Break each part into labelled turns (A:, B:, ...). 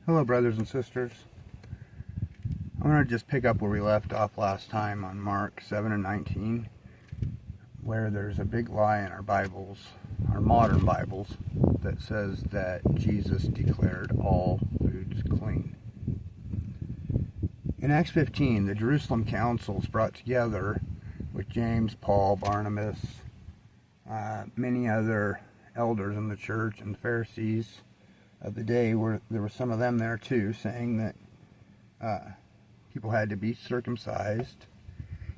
A: Hello, brothers and sisters. I'm going to just pick up where we left off last time on Mark 7 and 19, where there's a big lie in our Bibles, our modern Bibles, that says that Jesus declared all foods clean. In Acts 15, the Jerusalem Council is brought together with James, Paul, Barnabas, many other elders in the church, and the Pharisees of the day. Where there were some of them there too, saying that people had to be circumcised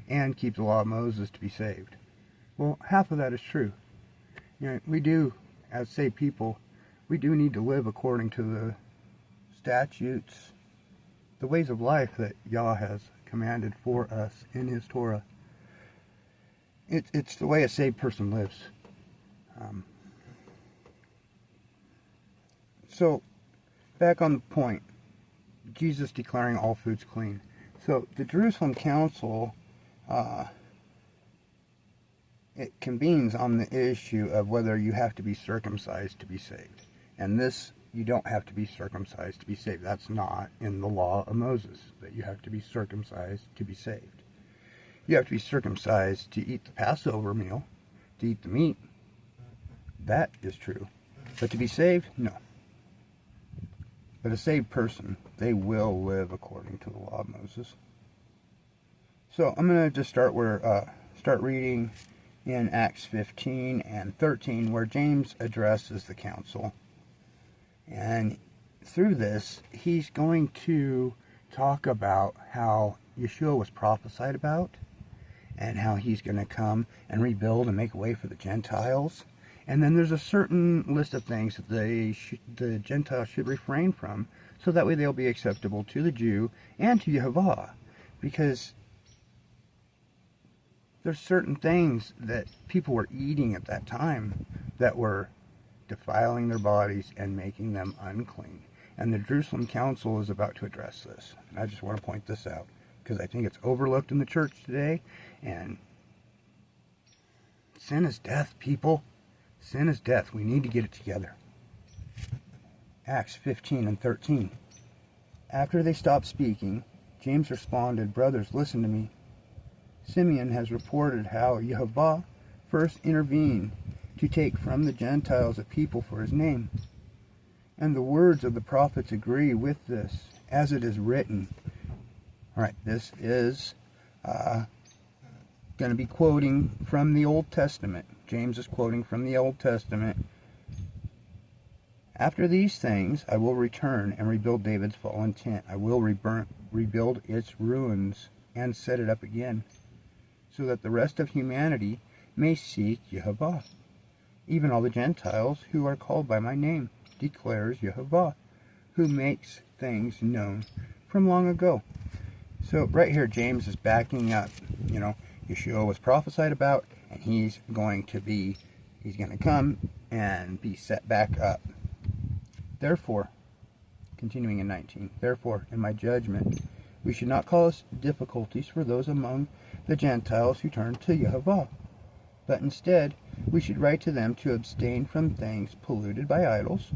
A: and keep the law of Moses to be saved. Well, half of that is true. You know, we do, as saved people, we do need to live according to the statutes, the ways of life that Yah has commanded for us in His Torah. It's the way a saved person lives. So, back on the point, Jesus declaring all foods clean. So, the Jerusalem Council, it convenes on the issue of whether you have to be circumcised to be saved. And this, you don't have to be circumcised to be saved. That's not in the law of Moses, that you have to be circumcised to be saved. You have to be circumcised to eat the Passover meal, to eat the meat. That is true. But to be saved, no. But a saved person, they will live according to the law of Moses. So I'm going to just start reading in Acts 15 and 13, where James addresses the council. And through this, he's going to talk about how Yeshua was prophesied about, and how he's going to come and rebuild and make a way for the Gentiles. And then there's a certain list of things that the Gentiles should refrain from, so that way they'll be acceptable to the Jew and to Yehovah. Because there's certain things that people were eating at that time that were defiling their bodies and making them unclean. And the Jerusalem Council is about to address this. And I just want to point this out, because I think it's overlooked in the church today. And sin is death, people. Sin is death. We need to get it together. Acts 15 and 13. After they stopped speaking, James responded, "Brothers, listen to me. Simeon has reported how Yehovah first intervened to take from the Gentiles a people for his name. And the words of the prophets agree with this, as it is written." All right, this is going to be quoting from the Old Testament. James is quoting from the Old Testament. "After these things, I will return and rebuild David's fallen tent. I will rebuild its ruins and set it up again, so that the rest of humanity may seek Yehovah, even all the Gentiles who are called by my name, declares Yehovah, who makes things known from long ago." So right here, James is backing up, Yeshua was prophesied about, and he's going to come and be set back up. "Therefore," continuing in 19, "therefore, in my judgment, we should not cause difficulties for those among the Gentiles who turn to Yehovah, but instead, we should write to them to abstain from things polluted by idols."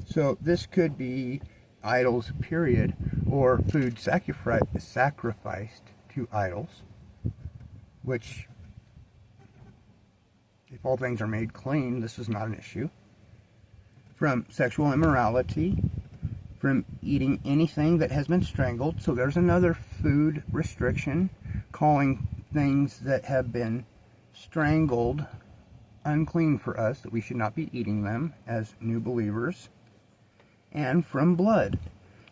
A: So this could be idols, period, or food sacrificed to idols, which, if all things are made clean, this is not an issue. From sexual immorality, from eating anything that has been strangled. So there's another food restriction, calling things that have been strangled unclean for us, that we should not be eating them as new believers. And from blood.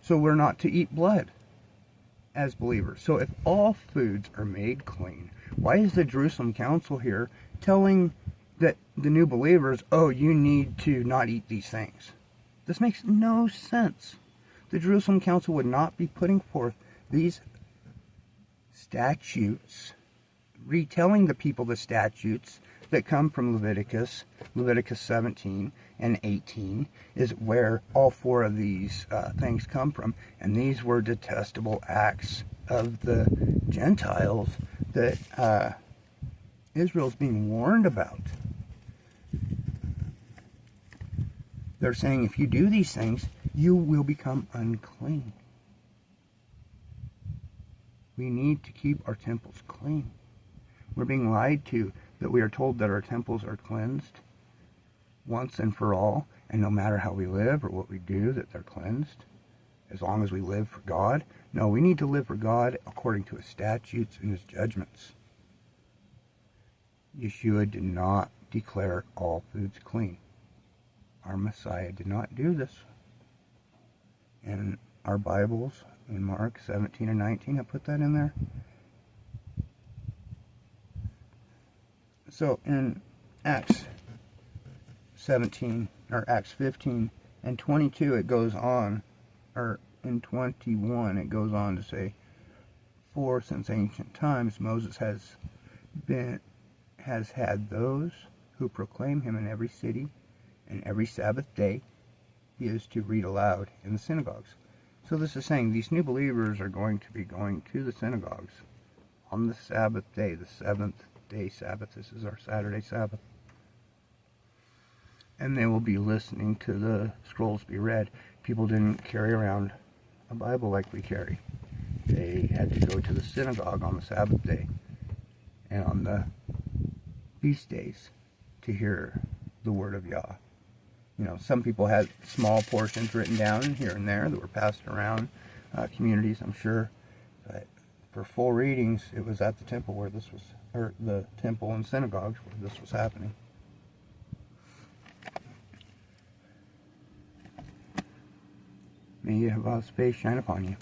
A: So we're not to eat blood as believers. So if all foods are made clean, why is the Jerusalem Council here telling that the new believers, oh, you need to not eat these things? This makes no sense. The Jerusalem Council would not be putting forth these statutes, retelling the people the statutes that come from Leviticus 17 and 18 is where all four of these things come from. And these were detestable acts of the Gentiles that Israel's being warned about. They're saying if you do these things, you will become unclean. We need to keep our temples clean. We're being lied to that we are told that our temples are cleansed once and for all, and no matter how we live or what we do, that they're cleansed, as long as we live for God. No, we need to live for God according to His statutes and His judgments. Yeshua did not declare all foods clean. Our Messiah did not do this. In our Bibles, in Mark 17 and 19, I put that in there. So in Acts 17, or Acts 15 and 22, it goes on, or in 21, it goes on to say, for since ancient times Moses has had those who proclaim him in every city, and every Sabbath day he is to read aloud in the synagogues. So this is saying these new believers are going to be going to the synagogues on the Sabbath day, the seventh day Sabbath. This is our Saturday Sabbath. And they will be listening to the scrolls be read. People didn't carry around a Bible like we carry. They had to go to the synagogue on the Sabbath day and on the feast days to hear the word of Yah. You know, some people had small portions written down here and there that were passed around communities, I'm sure. But for full readings, it was at the temple where this was, or the temple and synagogues where this was happening. May Yahweh's face shine upon you.